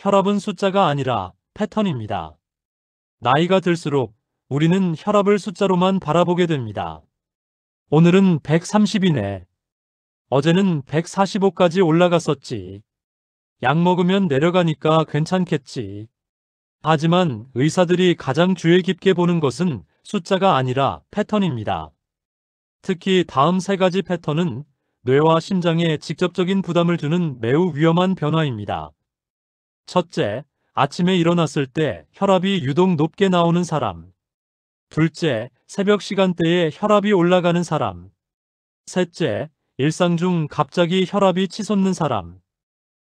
혈압은 숫자가 아니라 패턴입니다. 나이가 들수록 우리는 혈압을 숫자로만 바라보게 됩니다. 오늘은 130이네. 어제는 145까지 올라갔었지. 약 먹으면 내려가니까 괜찮겠지. 하지만 의사들이 가장 주의 깊게 보는 것은 숫자가 아니라 패턴입니다. 특히 다음 세 가지 패턴은 뇌와 심장에 직접적인 부담을 주는 매우 위험한 변화입니다. 첫째, 아침에 일어났을 때 혈압이 유독 높게 나오는 사람. 둘째, 새벽 시간대에 혈압이 올라가는 사람. 셋째, 일상 중 갑자기 혈압이 치솟는 사람.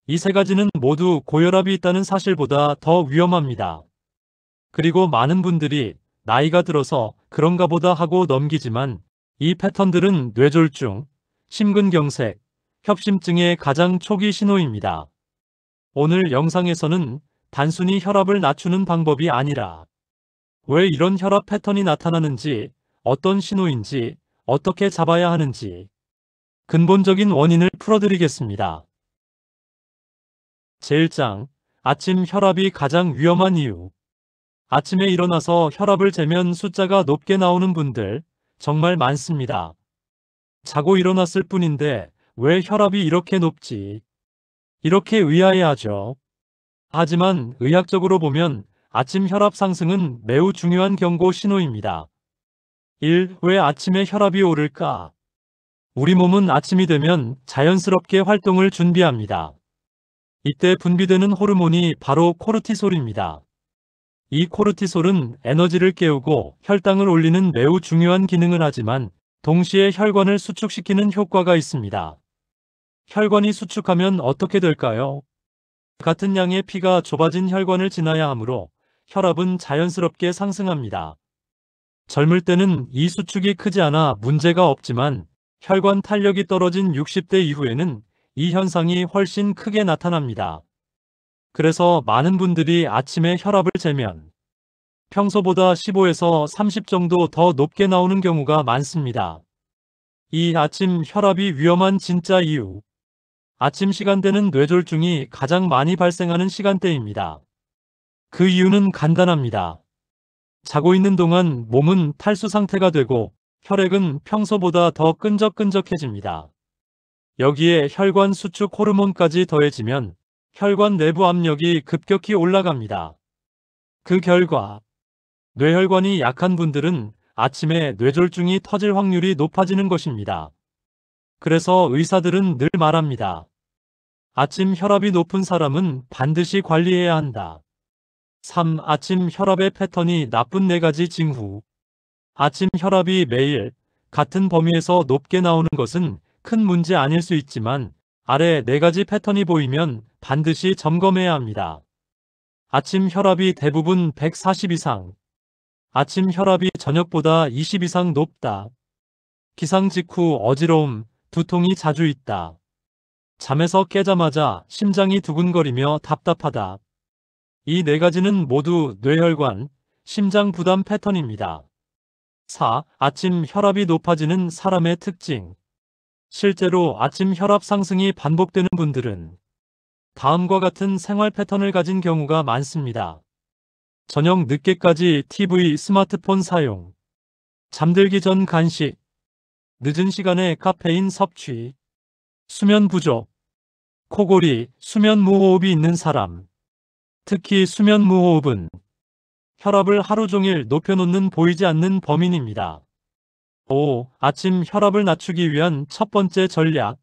이 세 가지는 모두 고혈압이 있다는 사실보다 더 위험합니다. 그리고 많은 분들이 나이가 들어서 그런가 보다 하고 넘기지만 이 패턴들은 뇌졸중, 심근경색, 협심증의 가장 초기 신호입니다. 오늘 영상에서는 단순히 혈압을 낮추는 방법이 아니라 왜 이런 혈압 패턴이 나타나는지, 어떤 신호인지, 어떻게 잡아야 하는지 근본적인 원인을 풀어드리겠습니다. 제1장, 아침 혈압이 가장 위험한 이유. 아침에 일어나서 혈압을 재면 숫자가 높게 나오는 분들 정말 많습니다. 자고 일어났을 뿐인데 왜 혈압이 이렇게 높지? 이렇게 의아해하죠. 하지만 의학적으로 보면 아침 혈압 상승은 매우 중요한 경고 신호입니다. 1. 왜 아침에 혈압이 오를까? 우리 몸은 아침이 되면 자연스럽게 활동을 준비합니다. 이때 분비되는 호르몬이 바로 코르티솔입니다. 이 코르티솔은 에너지를 깨우고 혈당을 올리는 매우 중요한 기능을 하지만 동시에 혈관을 수축시키는 효과가 있습니다. 혈관이 수축하면 어떻게 될까요? 같은 양의 피가 좁아진 혈관을 지나야 하므로 혈압은 자연스럽게 상승합니다. 젊을 때는 이 수축이 크지 않아 문제가 없지만 혈관 탄력이 떨어진 60대 이후에는 이 현상이 훨씬 크게 나타납니다. 그래서 많은 분들이 아침에 혈압을 재면 평소보다 15에서 30 정도 더 높게 나오는 경우가 많습니다. 이 아침 혈압이 위험한 진짜 이유. 아침 시간대는 뇌졸중이 가장 많이 발생하는 시간대입니다. 그 이유는 간단합니다. 자고 있는 동안 몸은 탈수 상태가 되고 혈액은 평소보다 더 끈적끈적해집니다. 여기에 혈관 수축 호르몬까지 더해지면 혈관 내부 압력이 급격히 올라갑니다. 그 결과 뇌혈관이 약한 분들은 아침에 뇌졸중이 터질 확률이 높아지는 것입니다. 그래서 의사들은 늘 말합니다. 아침 혈압이 높은 사람은 반드시 관리해야 한다. 3. 아침 혈압의 패턴이 나쁜 4가지 징후. 아침 혈압이 매일 같은 범위에서 높게 나오는 것은 큰 문제 아닐 수 있지만 아래 4가지 패턴이 보이면 반드시 점검해야 합니다. 아침 혈압이 대부분 140 이상. 아침 혈압이 저녁보다 20 이상 높다. 기상 직후 어지러움, 두통이 자주 있다. 잠에서 깨자마자 심장이 두근거리며 답답하다. 이 4가지는 모두 뇌혈관, 심장 부담 패턴입니다. 4. 아침 혈압이 높아지는 사람의 특징. 실제로 아침 혈압 상승이 반복되는 분들은 다음과 같은 생활 패턴을 가진 경우가 많습니다. 저녁 늦게까지 TV, 스마트폰 사용, 잠들기 전 간식, 늦은 시간에 카페인 섭취, 수면 부족, 코골이, 수면 무호흡이 있는 사람. 특히 수면 무호흡은 혈압을 하루 종일 높여놓는 보이지 않는 범인입니다. 5. 아침 혈압을 낮추기 위한 첫 번째 전략.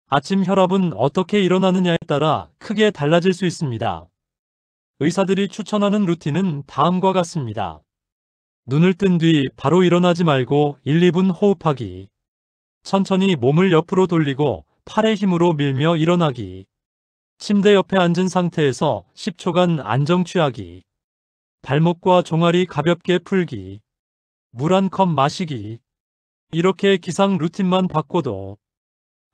아침 혈압은 어떻게 일어나느냐에 따라 크게 달라질 수 있습니다. 의사들이 추천하는 루틴은 다음과 같습니다. 눈을 뜬 뒤 바로 일어나지 말고 1, 2분 호흡하기. 천천히 몸을 옆으로 돌리고 팔의 힘으로 밀며 일어나기. 침대 옆에 앉은 상태에서 10초간 안정 취하기. 발목과 종아리 가볍게 풀기. 물 한 컵 마시기. 이렇게 기상 루틴만 바꿔도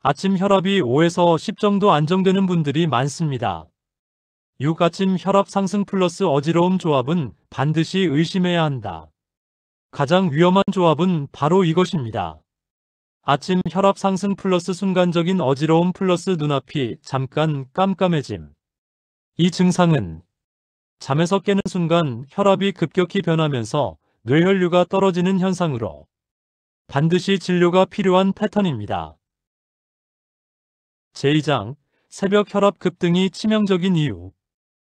아침 혈압이 5에서 10 정도 안정되는 분들이 많습니다. 6. 아침 혈압 상승 플러스 어지러움 조합은 반드시 의심해야 한다. 가장 위험한 조합은 바로 이것입니다. 아침 혈압 상승 플러스 순간적인 어지러움 플러스 눈앞이 잠깐 깜깜해짐. 이 증상은 잠에서 깨는 순간 혈압이 급격히 변하면서 뇌혈류가 떨어지는 현상으로 반드시 진료가 필요한 패턴입니다. 제2장 새벽 혈압 급등이 치명적인 이유.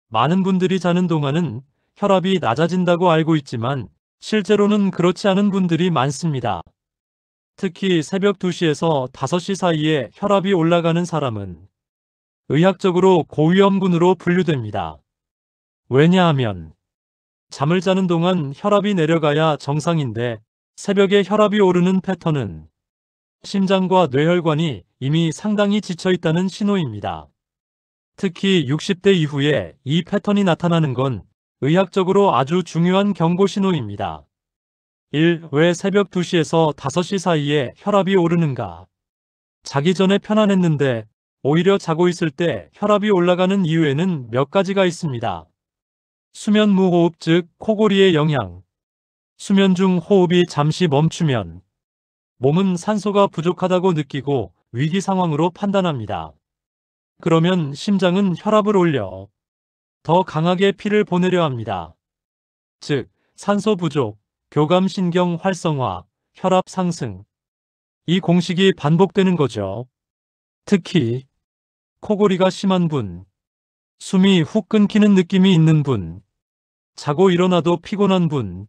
많은 분들이 자는 동안은 혈압이 낮아진다고 알고 있지만 실제로는 그렇지 않은 분들이 많습니다. 특히 새벽 2시에서 5시 사이에 혈압이 올라가는 사람은 의학적으로 고위험군으로 분류됩니다. 왜냐하면 잠을 자는 동안 혈압이 내려가야 정상인데 새벽에 혈압이 오르는 패턴은 심장과 뇌혈관이 이미 상당히 지쳐 있다는 신호입니다. 특히 60대 이후에 이 패턴이 나타나는 건 의학적으로 아주 중요한 경고 신호입니다. 1. 왜 새벽 2시에서 5시 사이에 혈압이 오르는가? 자기 전에 편안했는데 오히려 자고 있을 때 혈압이 올라가는 이유에는 몇 가지가 있습니다. 수면 무호흡 즉 코골이의 영향. 수면 중 호흡이 잠시 멈추면 몸은 산소가 부족하다고 느끼고 위기 상황으로 판단합니다. 그러면 심장은 혈압을 올려 더 강하게 피를 보내려 합니다. 즉, 산소 부족, 교감신경 활성화, 혈압 상승. 이 공식이 반복되는 거죠. 특히 코골이가 심한 분, 숨이 훅 끊기는 느낌이 있는 분, 자고 일어나도 피곤한 분.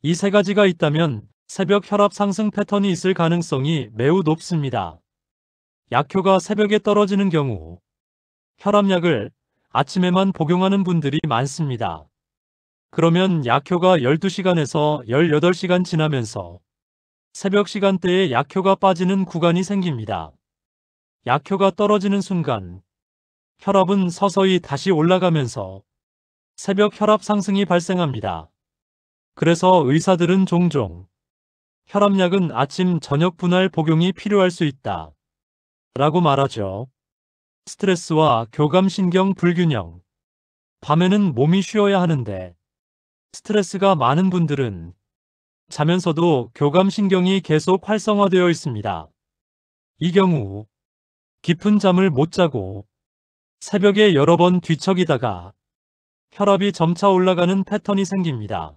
이 세 가지가 있다면 새벽 혈압 상승 패턴이 있을 가능성이 매우 높습니다. 약효가 새벽에 떨어지는 경우 혈압약을 아침에만 복용하는 분들이 많습니다. 그러면 약효가 12시간에서 18시간 지나면서 새벽 시간대에 약효가 빠지는 구간이 생깁니다. 약효가 떨어지는 순간 혈압은 서서히 다시 올라가면서 새벽 혈압 상승이 발생합니다. 그래서 의사들은 종종 혈압약은 아침 저녁 분할 복용이 필요할 수 있다 라고 말하죠. 스트레스와 교감신경 불균형. 밤에는 몸이 쉬어야 하는데 스트레스가 많은 분들은 자면서도 교감신경이 계속 활성화되어 있습니다. 이 경우 깊은 잠을 못 자고 새벽에 여러 번 뒤척이다가 혈압이 점차 올라가는 패턴이 생깁니다.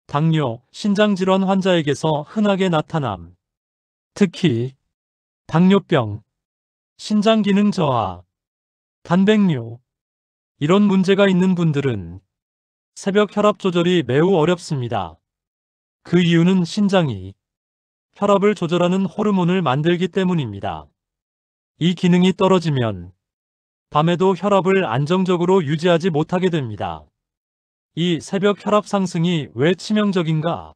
당뇨, 신장질환 환자에게서 흔하게 나타남. 특히 당뇨병, 신장기능 저하, 단백뇨 이런 문제가 있는 분들은 새벽 혈압 조절이 매우 어렵습니다. 그 이유는 신장이 혈압을 조절하는 호르몬을 만들기 때문입니다. 이 기능이 떨어지면 밤에도 혈압을 안정적으로 유지하지 못하게 됩니다. 이 새벽 혈압 상승이 왜 치명적인가?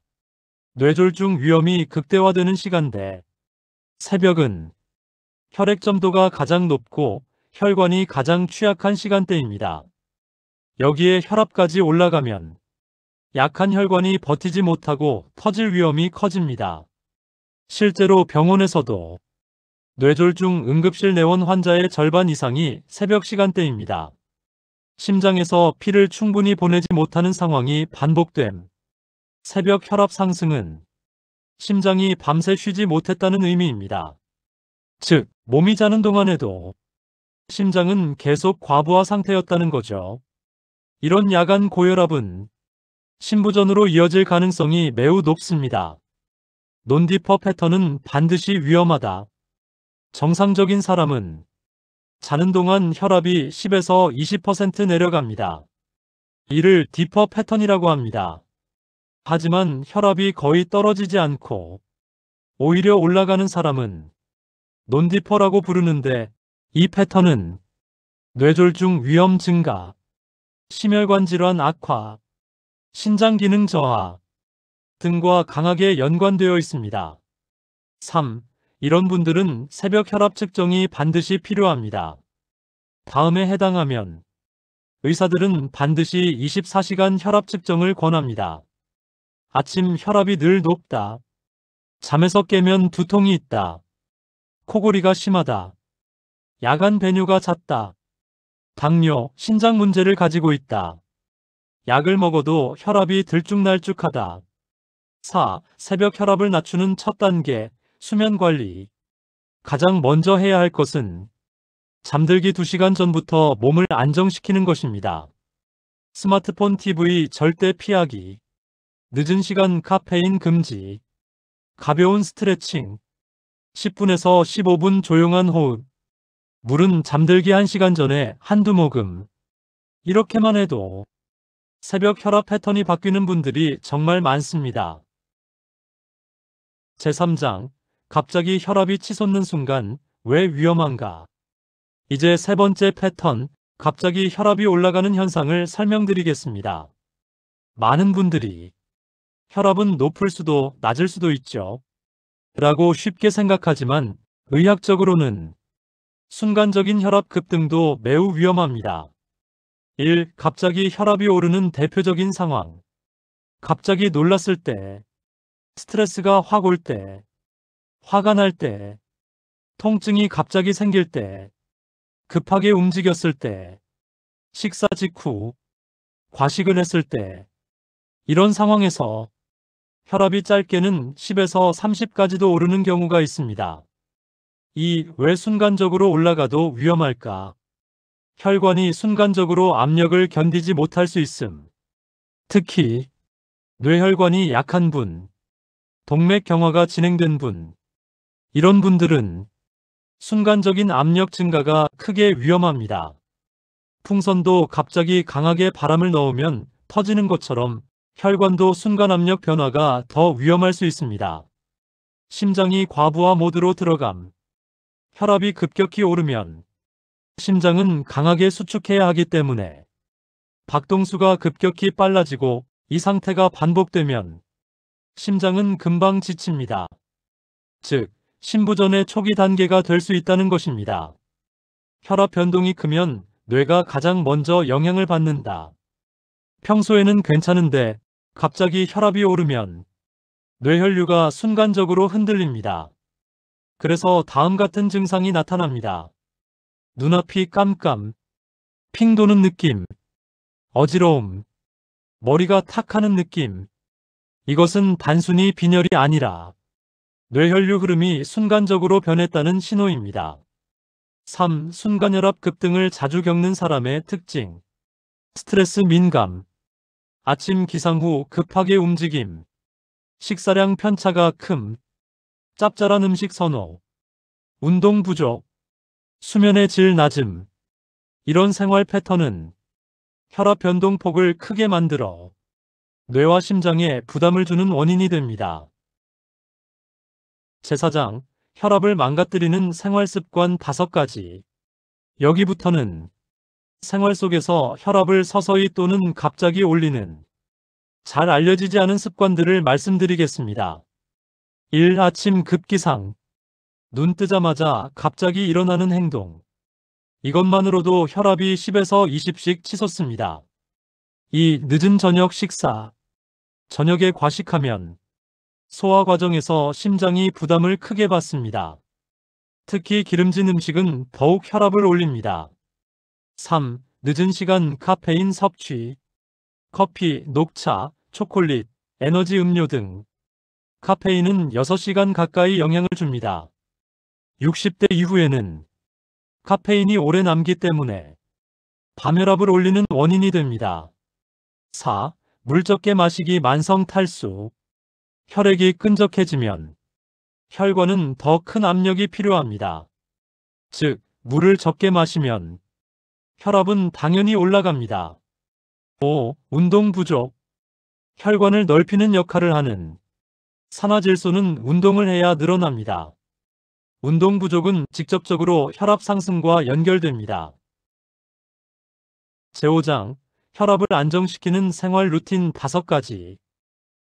뇌졸중 위험이 극대화되는 시간대. 새벽은 혈액 점도가 가장 높고 혈관이 가장 취약한 시간대입니다. 여기에 혈압까지 올라가면 약한 혈관이 버티지 못하고 터질 위험이 커집니다. 실제로 병원에서도 뇌졸중 응급실 내원 환자의 절반 이상이 새벽 시간대입니다. 심장에서 피를 충분히 보내지 못하는 상황이 반복됨. 새벽 혈압 상승은 심장이 밤새 쉬지 못했다는 의미입니다. 즉, 몸이 자는 동안에도 심장은 계속 과부하 상태였다는 거죠. 이런 야간 고혈압은 심부전으로 이어질 가능성이 매우 높습니다. 논디퍼 패턴은 반드시 위험하다. 정상적인 사람은 자는 동안 혈압이 10에서 20% 내려갑니다. 이를 디퍼 패턴이라고 합니다. 하지만 혈압이 거의 떨어지지 않고 오히려 올라가는 사람은 논디퍼라고 부르는데 이 패턴은 뇌졸중 위험 증가, 심혈관 질환 악화, 신장 기능 저하 등과 강하게 연관되어 있습니다. 3. 이런 분들은 새벽 혈압 측정이 반드시 필요합니다. 다음에 해당하면 의사들은 반드시 24시간 혈압 측정을 권합니다. 아침 혈압이 늘 높다. 잠에서 깨면 두통이 있다. 코골이가 심하다. 야간 배뇨가 잦다. 당뇨, 신장 문제를 가지고 있다. 약을 먹어도 혈압이 들쭉날쭉하다. 4. 새벽 혈압을 낮추는 첫 단계, 수면 관리. 가장 먼저 해야 할 것은 잠들기 2시간 전부터 몸을 안정시키는 것입니다. 스마트폰, TV 절대 피하기, 늦은 시간 카페인 금지, 가벼운 스트레칭, 10분에서 15분 조용한 호흡, 물은 잠들기 1시간 전에 한두 모금. 이렇게만 해도 새벽 혈압 패턴이 바뀌는 분들이 정말 많습니다. 제3장, 갑자기 혈압이 치솟는 순간 왜 위험한가? 이제 세 번째 패턴, 갑자기 혈압이 올라가는 현상을 설명드리겠습니다. 많은 분들이 혈압은 높을 수도 낮을 수도 있죠 라고 쉽게 생각하지만 의학적으로는 순간적인 혈압 급등도 매우 위험합니다. 1. 갑자기 혈압이 오르는 대표적인 상황. 갑자기 놀랐을 때, 스트레스가 확 올 때, 화가 날 때, 통증이 갑자기 생길 때, 급하게 움직였을 때, 식사 직후, 과식을 했을 때, 이런 상황에서 혈압이 짧게는 10에서 30까지도 오르는 경우가 있습니다. 2. 왜 순간적으로 올라가도 위험할까? 혈관이 순간적으로 압력을 견디지 못할 수 있음. 특히 뇌혈관이 약한 분, 동맥 경화가 진행된 분, 이런 분들은 순간적인 압력 증가가 크게 위험합니다. 풍선도 갑자기 강하게 바람을 넣으면 터지는 것처럼 혈관도 순간 압력 변화가 더 위험할 수 있습니다. 심장이 과부하 모드로 들어감. 혈압이 급격히 오르면 심장은 강하게 수축해야 하기 때문에 박동수가 급격히 빨라지고 이 상태가 반복되면 심장은 금방 지칩니다. 즉, 심부전의 초기 단계가 될 수 있다는 것입니다. 혈압 변동이 크면 뇌가 가장 먼저 영향을 받는다. 평소에는 괜찮은데 갑자기 혈압이 오르면 뇌혈류가 순간적으로 흔들립니다. 그래서 다음 같은 증상이 나타납니다. 눈앞이 깜깜, 핑 도는 느낌, 어지러움, 머리가 탁 하는 느낌. 이것은 단순히 빈혈이 아니라 뇌혈류 흐름이 순간적으로 변했다는 신호입니다. 3. 순간혈압 급등을 자주 겪는 사람의 특징. 스트레스 민감, 아침 기상 후 급하게 움직임, 식사량 편차가 큼, 짭짤한 음식 선호, 운동 부족, 수면의 질 낮음. 이런 생활 패턴은 혈압 변동폭을 크게 만들어 뇌와 심장에 부담을 주는 원인이 됩니다. 제4장, 혈압을 망가뜨리는 생활습관 5가지. 여기부터는 생활 속에서 혈압을 서서히 또는 갑자기 올리는 잘 알려지지 않은 습관들을 말씀드리겠습니다. 1. 아침 급기상. 눈 뜨자마자 갑자기 일어나는 행동. 이것만으로도 혈압이 10에서 20씩 치솟습니다. 2. 늦은 저녁 식사. 저녁에 과식하면 소화 과정에서 심장이 부담을 크게 받습니다. 특히 기름진 음식은 더욱 혈압을 올립니다. 3. 늦은 시간 카페인 섭취. 커피, 녹차, 초콜릿, 에너지 음료 등 카페인은 6시간 가까이 영향을 줍니다. 60대 이후에는 카페인이 오래 남기 때문에 밤혈압을 올리는 원인이 됩니다. 4. 물 적게 마시기 만성 탈수. 혈액이 끈적해지면 혈관은 더 큰 압력이 필요합니다. 즉, 물을 적게 마시면 혈압은 당연히 올라갑니다. 5. 운동 부족. 혈관을 넓히는 역할을 하는 산화질소는 운동을 해야 늘어납니다. 운동 부족은 직접적으로 혈압 상승과 연결됩니다. 제5장, 혈압을 안정시키는 생활 루틴 5가지.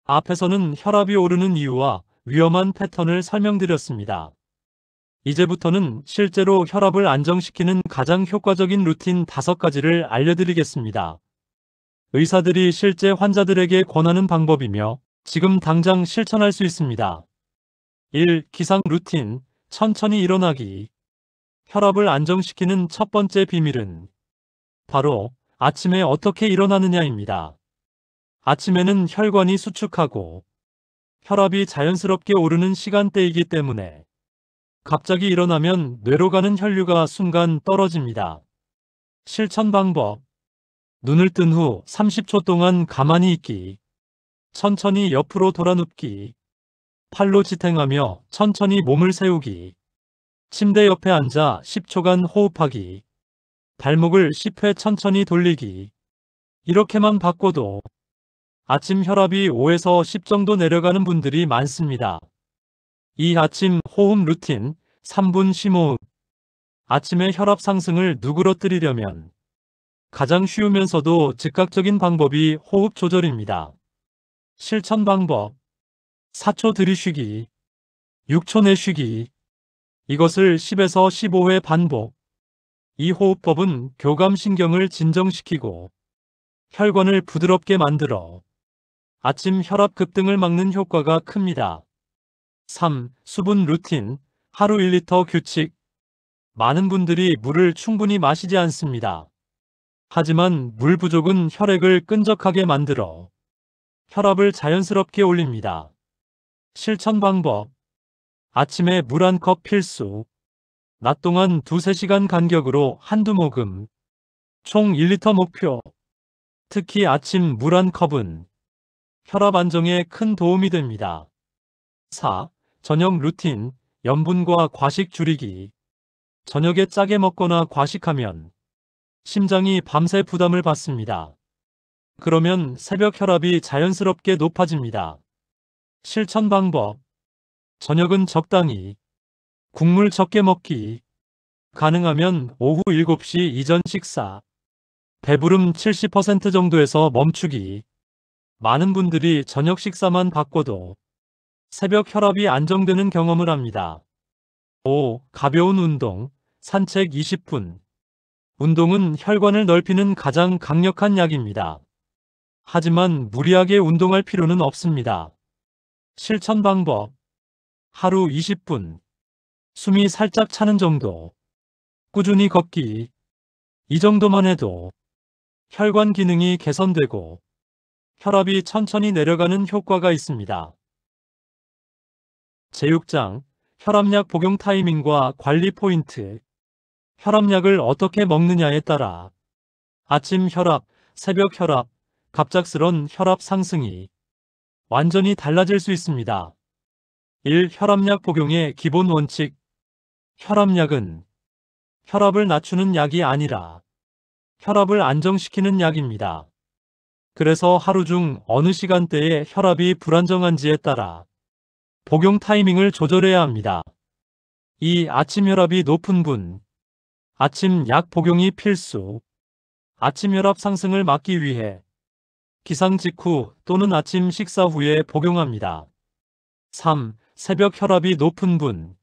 앞에서는 혈압이 오르는 이유와 위험한 패턴을 설명드렸습니다. 이제부터는 실제로 혈압을 안정시키는 가장 효과적인 루틴 5가지를 알려드리겠습니다. 의사들이 실제 환자들에게 권하는 방법이며 지금 당장 실천할 수 있습니다. 1. 기상 루틴. 천천히 일어나기. 혈압을 안정시키는 첫 번째 비밀은 바로 아침에 어떻게 일어나느냐입니다. 아침에는 혈관이 수축하고 혈압이 자연스럽게 오르는 시간대이기 때문에 갑자기 일어나면 뇌로 가는 혈류가 순간 떨어집니다. 실천 방법. 눈을 뜬 후 30초 동안 가만히 있기. 천천히 옆으로 돌아 눕기. 팔로 지탱하며 천천히 몸을 세우기. 침대 옆에 앉아 10초간 호흡하기. 발목을 10회 천천히 돌리기. 이렇게만 바꿔도 아침 혈압이 5에서 10 정도 내려가는 분들이 많습니다. 이 아침 호흡 루틴 3분 심호흡. 아침의 혈압 상승을 누그러뜨리려면 가장 쉬우면서도 즉각적인 방법이 호흡 조절입니다. 실천 방법. 4초 들이쉬기, 6초 내쉬기. 이것을 10에서 15회 반복. 이 호흡법은 교감신경을 진정시키고 혈관을 부드럽게 만들어 아침 혈압 급등을 막는 효과가 큽니다. 3. 수분 루틴, 하루 1리터 규칙. 많은 분들이 물을 충분히 마시지 않습니다. 하지만 물 부족은 혈액을 끈적하게 만들어 혈압을 자연스럽게 올립니다. 실천 방법. 아침에 물 1컵 필수. 낮 동안 2~3시간 간격으로 한두 모금. 총 1리터 목표. 특히 아침 물 1컵은 혈압 안정에 큰 도움이 됩니다. 4. 저녁 루틴, 염분과 과식 줄이기. 저녁에 짜게 먹거나 과식하면 심장이 밤새 부담을 받습니다. 그러면 새벽 혈압이 자연스럽게 높아집니다. 실천 방법. 저녁은 적당히. 국물 적게 먹기. 가능하면 오후 7시 이전 식사. 배부름 70% 정도에서 멈추기. 많은 분들이 저녁 식사만 바꿔도 새벽 혈압이 안정되는 경험을 합니다. 5. 가벼운 운동, 산책 20분. 운동은 혈관을 넓히는 가장 강력한 약입니다. 하지만 무리하게 운동할 필요는 없습니다. 실천 방법. 하루 20분. 숨이 살짝 차는 정도. 꾸준히 걷기. 이 정도만 해도 혈관 기능이 개선되고 혈압이 천천히 내려가는 효과가 있습니다. 제6장 혈압약 복용 타이밍과 관리 포인트. 혈압약을 어떻게 먹느냐에 따라 아침 혈압, 새벽 혈압, 갑작스런 혈압 상승이 완전히 달라질 수 있습니다. 1. 혈압약 복용의 기본 원칙. 혈압약은 혈압을 낮추는 약이 아니라 혈압을 안정시키는 약입니다. 그래서 하루 중 어느 시간대에 혈압이 불안정한지에 따라 복용 타이밍을 조절해야 합니다. 2. 아침 혈압이 높은 분. 아침 약 복용이 필수. 아침 혈압 상승을 막기 위해 기상 직후 또는 아침 식사 후에 복용합니다. 3. 새벽 혈압이 높은 분.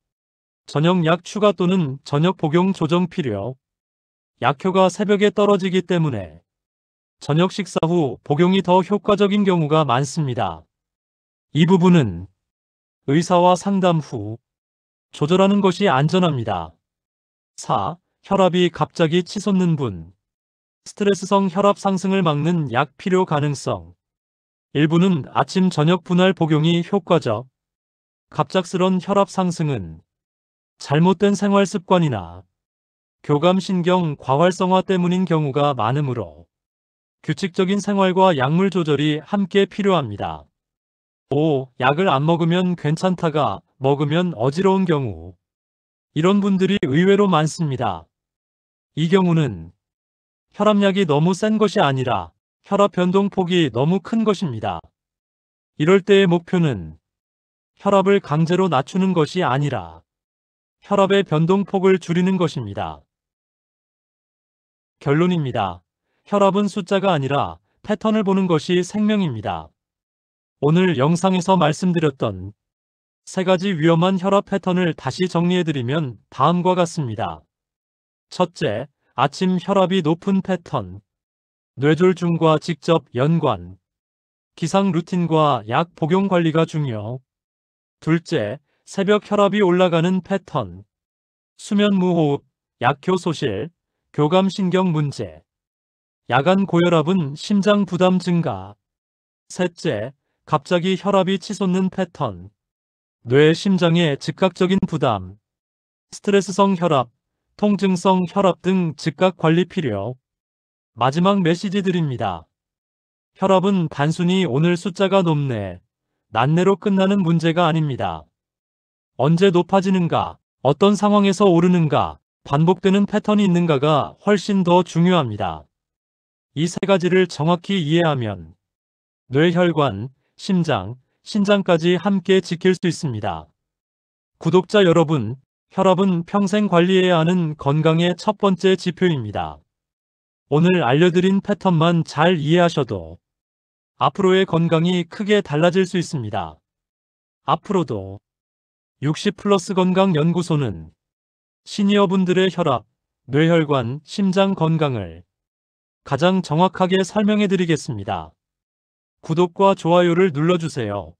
저녁 약 추가 또는 저녁 복용 조정 필요. 약효가 새벽에 떨어지기 때문에 저녁 식사 후 복용이 더 효과적인 경우가 많습니다. 이 부분은 의사와 상담 후 조절하는 것이 안전합니다. 4. 혈압이 갑자기 치솟는 분. 스트레스성 혈압 상승을 막는 약 필요 가능성. 일부는 아침 저녁 분할 복용이 효과적. 갑작스런 혈압 상승은 잘못된 생활 습관이나 교감신경 과활성화 때문인 경우가 많으므로 규칙적인 생활과 약물 조절이 함께 필요합니다. 5. 약을 안 먹으면 괜찮다가 먹으면 어지러운 경우. 이런 분들이 의외로 많습니다. 이 경우는 혈압약이 너무 센 것이 아니라 혈압 변동폭이 너무 큰 것입니다. 이럴 때의 목표는 혈압을 강제로 낮추는 것이 아니라 혈압의 변동폭을 줄이는 것입니다. 결론입니다. 혈압은 숫자가 아니라 패턴을 보는 것이 생명입니다. 오늘 영상에서 말씀드렸던 3가지 위험한 혈압 패턴을 다시 정리해드리면 다음과 같습니다. 첫째, 아침 혈압이 높은 패턴. 뇌졸중과 직접 연관. 기상 루틴과 약 복용 관리가 중요. 둘째, 새벽 혈압이 올라가는 패턴. 수면 무호흡, 약효 소실, 교감신경 문제. 야간 고혈압은 심장 부담 증가. 셋째, 갑자기 혈압이 치솟는 패턴. 뇌 심장의 즉각적인 부담. 스트레스성 혈압, 통증성 혈압 등 즉각 관리 필요. 마지막 메시지 드립니다. 혈압은 단순히 오늘 숫자가 높네, 낮네로 끝나는 문제가 아닙니다. 언제 높아지는가, 어떤 상황에서 오르는가, 반복되는 패턴이 있는가가 훨씬 더 중요합니다. 이 세 가지를 정확히 이해하면 뇌혈관, 심장, 신장까지 함께 지킬 수 있습니다. 구독자 여러분, 혈압은 평생 관리해야 하는 건강의 첫 번째 지표입니다. 오늘 알려드린 패턴만 잘 이해하셔도 앞으로의 건강이 크게 달라질 수 있습니다. 앞으로도 60플러스 건강연구소는 시니어분들의 혈압, 뇌혈관, 심장 건강을 가장 정확하게 설명해 드리겠습니다. 구독과 좋아요를 눌러주세요.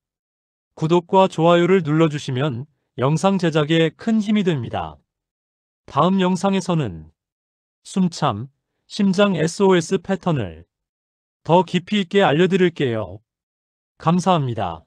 구독과 좋아요를 눌러주시면 영상 제작에 큰 힘이 됩니다. 다음 영상에서는 숨참, 심장 SOS 패턴을 더 깊이 있게 알려드릴게요. 감사합니다.